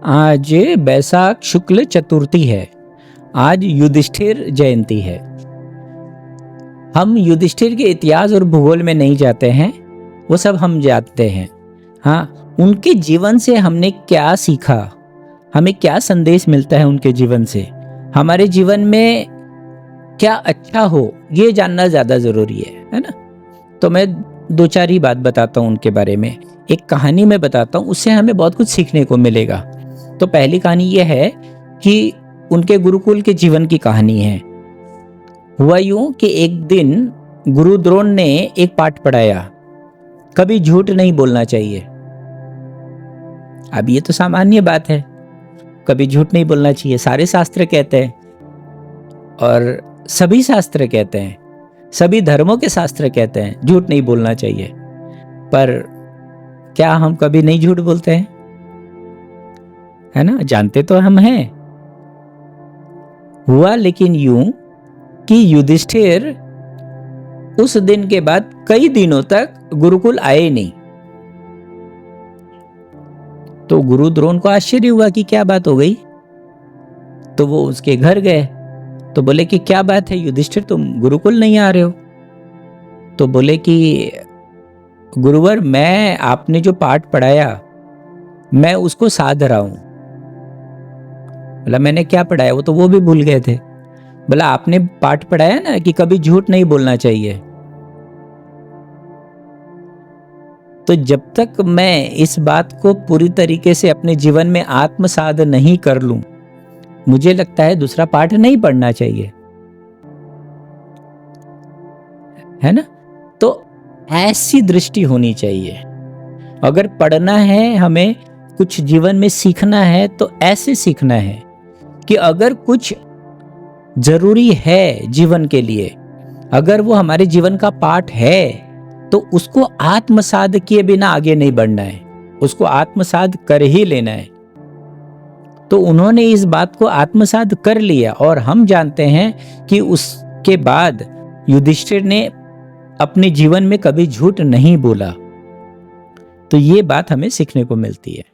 आज बैसाख शुक्ल चतुर्थी है। आज युधिष्ठिर जयंती है। हम युधिष्ठिर के इतिहास और भूगोल में नहीं जाते हैं, वो सब हम जानते हैं। हाँ, उनके जीवन से हमने क्या सीखा, हमें क्या संदेश मिलता है उनके जीवन से, हमारे जीवन में क्या अच्छा हो, ये जानना ज़्यादा ज़रूरी है ना। तो मैं दो चार ही बात बताता हूँ उनके बारे में। एक कहानी मैं बताता हूँ, उससे हमें बहुत कुछ सीखने को मिलेगा। तो पहली कहानी यह है कि उनके गुरुकुल के जीवन की कहानी है। हुआ यूं कि एक दिन गुरु द्रोण ने एक पाठ पढ़ाया, कभी झूठ नहीं बोलना चाहिए। अब ये तो सामान्य बात है, कभी झूठ नहीं बोलना चाहिए, सारे शास्त्र कहते हैं और सभी शास्त्र कहते हैं, सभी धर्मों के शास्त्र कहते हैं झूठ नहीं बोलना चाहिए। पर क्या हम कभी नहीं झूठ बोलते हैं? है ना, जानते तो हम हैं। हुआ लेकिन यूं कि युधिष्ठिर उस दिन के बाद कई दिनों तक गुरुकुल आए नहीं। तो गुरु द्रोण को आश्चर्य हुआ कि क्या बात हो गई। तो वो उसके घर गए, तो बोले कि क्या बात है युधिष्ठिर, तुम गुरुकुल नहीं आ रहे हो? तो बोले कि गुरुवर, मैं आपने जो पाठ पढ़ाया मैं उसको साध रहा हूं। बोला मैंने क्या पढ़ाया? वो भी भूल गए थे। बोला आपने पाठ पढ़ाया ना कि कभी झूठ नहीं बोलना चाहिए। तो जब तक मैं इस बात को पूरी तरीके से अपने जीवन में आत्मसात नहीं कर लूं, मुझे लगता है दूसरा पाठ नहीं पढ़ना चाहिए, है ना। तो ऐसी दृष्टि होनी चाहिए। अगर पढ़ना है, हमें कुछ जीवन में सीखना है, तो ऐसे सीखना है कि अगर कुछ जरूरी है जीवन के लिए, अगर वो हमारे जीवन का पाठ है, तो उसको आत्मसात किए बिना आगे नहीं बढ़ना है, उसको आत्मसात कर ही लेना है। तो उन्होंने इस बात को आत्मसात कर लिया और हम जानते हैं कि उसके बाद युधिष्ठिर ने अपने जीवन में कभी झूठ नहीं बोला। तो ये बात हमें सीखने को मिलती है।